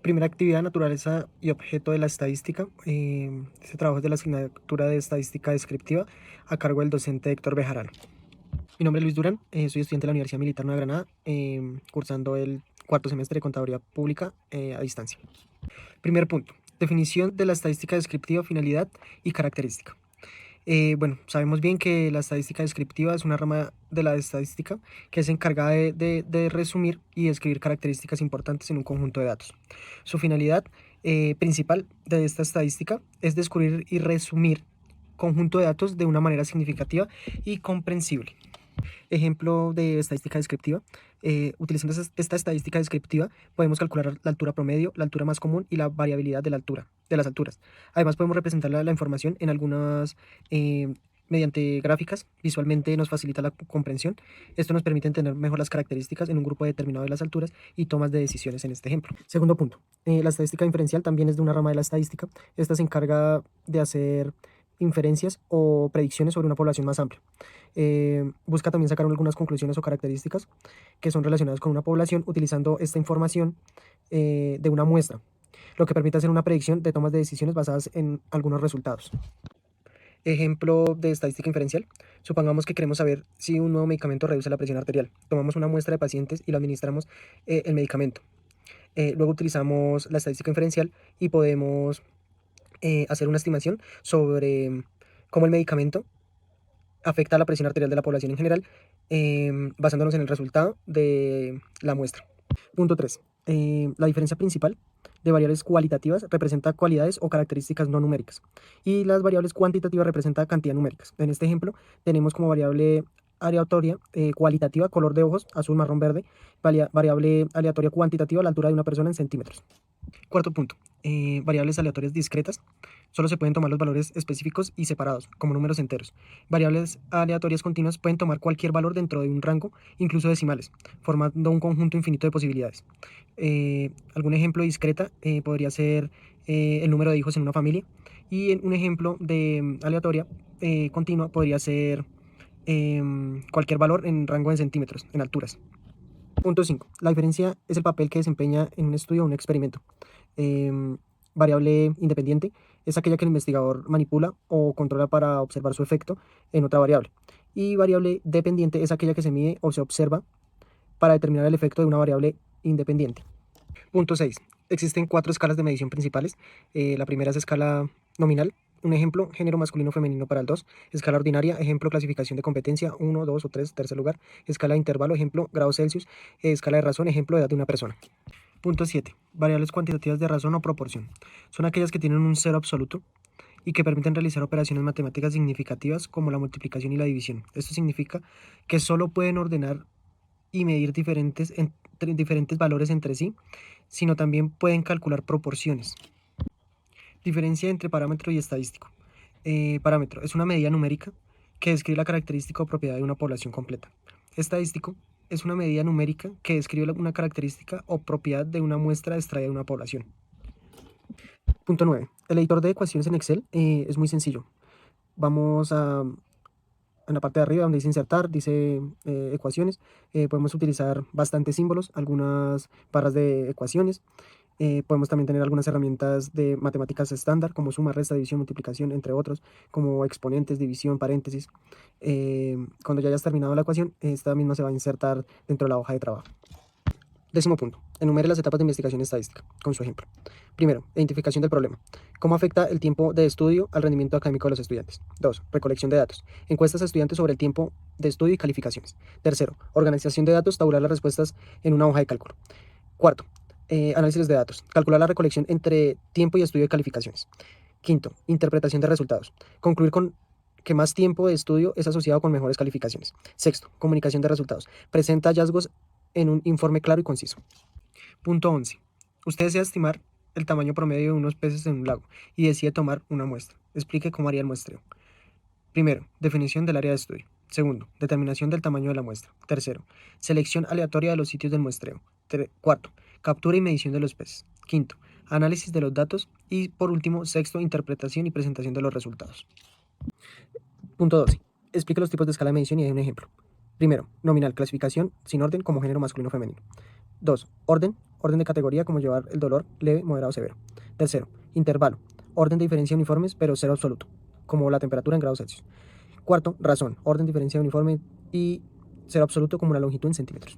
Primera actividad, naturaleza y objeto de la estadística. Este trabajo es de la asignatura de estadística descriptiva a cargo del docente Héctor Bejarano. Mi nombre es Luis Durán, soy estudiante de la Universidad Militar Nueva Granada, cursando el cuarto semestre de Contaduría Pública a distancia. Primer punto, definición de la estadística descriptiva, finalidad y característica. Bueno, sabemos bien que la estadística descriptiva es una rama de la estadística que es encargada de resumir y describir características importantes en un conjunto de datos. Su finalidad principal de esta estadística es descubrir y resumir conjunto de datos de una manera significativa y comprensible. Ejemplo de estadística descriptiva. Utilizando esta estadística descriptiva podemos calcular la altura promedio, la altura más común y la variabilidad de las alturas. Además podemos representar la información en algunas mediante gráficas. Visualmente nos facilita la comprensión. Esto nos permite entender mejor las características en un grupo determinado de las alturas y tomas de decisiones en este ejemplo. Segundo punto, la estadística inferencial también es de una rama de la estadística. Esta se encarga de hacer inferencias o predicciones sobre una población más amplia. Busca también sacar algunas conclusiones o características que son relacionadas con una población utilizando esta información de una muestra, lo que permite hacer una predicción de tomas de decisiones basadas en algunos resultados. Ejemplo de estadística inferencial. Supongamos que queremos saber si un nuevo medicamento reduce la presión arterial. Tomamos una muestra de pacientes y lo administramos el medicamento. Luego utilizamos la estadística inferencial y podemos hacer una estimación sobre cómo el medicamento afecta a la presión arterial de la población en general, basándonos en el resultado de la muestra. Punto 3. La diferencia principal de variables cualitativas representa cualidades o características no numéricas y las variables cuantitativas representan cantidades numéricas. En este ejemplo tenemos como variable aleatoria cualitativa color de ojos, azul, marrón, verde, variable aleatoria cuantitativa la altura de una persona en centímetros. Cuarto punto, variables aleatorias discretas. Solo se pueden tomar los valores específicos y separados, como números enteros. Variables aleatorias continuas pueden tomar cualquier valor dentro de un rango, incluso decimales, formando un conjunto infinito de posibilidades. Algún ejemplo de discreta podría ser el número de hijos en una familia. Y un ejemplo de aleatoria continua podría ser cualquier valor en rango de centímetros, en alturas. Punto 5. La diferencia es el papel que desempeña en un estudio o un experimento. Variable independiente es aquella que el investigador manipula o controla para observar su efecto en otra variable. Y variable dependiente es aquella que se mide o se observa para determinar el efecto de una variable independiente. Punto 6. Existen 4 escalas de medición principales. La primera es escala nominal. Un ejemplo, género masculino femenino para el 2. Escala ordinaria, ejemplo, clasificación de competencia, 1, 2 o 3, tercer lugar. Escala de intervalo, ejemplo, grados Celsius. Escala de razón, ejemplo, edad de una persona. Punto 7. Variables cuantitativas de razón o proporción. Son aquellas que tienen un cero absoluto y que permiten realizar operaciones matemáticas significativas como la multiplicación y la división. Esto significa que solo pueden ordenar y medir diferentes valores entre sí, sino también pueden calcular proporciones. Diferencia entre parámetro y estadístico. Parámetro es una medida numérica que describe la característica o propiedad de una población completa. Estadístico es una medida numérica que describe una característica o propiedad de una muestra extraída de una población. Punto 9. El editor de ecuaciones en Excel es muy sencillo. Vamos en la parte de arriba donde dice insertar, dice ecuaciones. Podemos utilizar bastantes símbolos, algunas barras de ecuaciones. Podemos también tener algunas herramientas de matemáticas estándar como suma, resta, división, multiplicación, entre otros, como exponentes, división, paréntesis. Cuando ya hayas terminado la ecuación, esta misma se va a insertar dentro de la hoja de trabajo. 10º punto. Enumere las etapas de investigación estadística, con su ejemplo. Primero, identificación del problema. ¿Cómo afecta el tiempo de estudio al rendimiento académico de los estudiantes? 2. Recolección de datos. Encuestas a estudiantes sobre el tiempo de estudio y calificaciones. Tercero, organización de datos, tabular las respuestas en una hoja de cálculo. Cuarto, análisis de datos. Calcular la recolección entre tiempo y estudio de calificaciones. Quinto, interpretación de resultados. Concluir con que más tiempo de estudio es asociado con mejores calificaciones. Sexto, comunicación de resultados. Presenta hallazgos en un informe claro y conciso. Punto 11. Usted desea estimar el tamaño promedio de unos peces en un lago y decide tomar una muestra. Explique cómo haría el muestreo. Primero, definición del área de estudio. Segundo, determinación del tamaño de la muestra. Tercero, selección aleatoria de los sitios del muestreo. Cuarto, captura y medición de los peces. Quinto, análisis de los datos. Y por último, sexto, interpretación y presentación de los resultados. Punto 12. Explique los tipos de escala de medición y dé un ejemplo. Primero, nominal, clasificación sin orden como género masculino o femenino. 2. Orden orden de categoría como llevar el dolor leve, moderado, severo. Tercero, intervalo, orden de diferencia uniformes pero cero absoluto, como la temperatura en grados Celsius. Cuarto, razón, orden de diferencia uniforme y cero absoluto como la longitud en centímetros.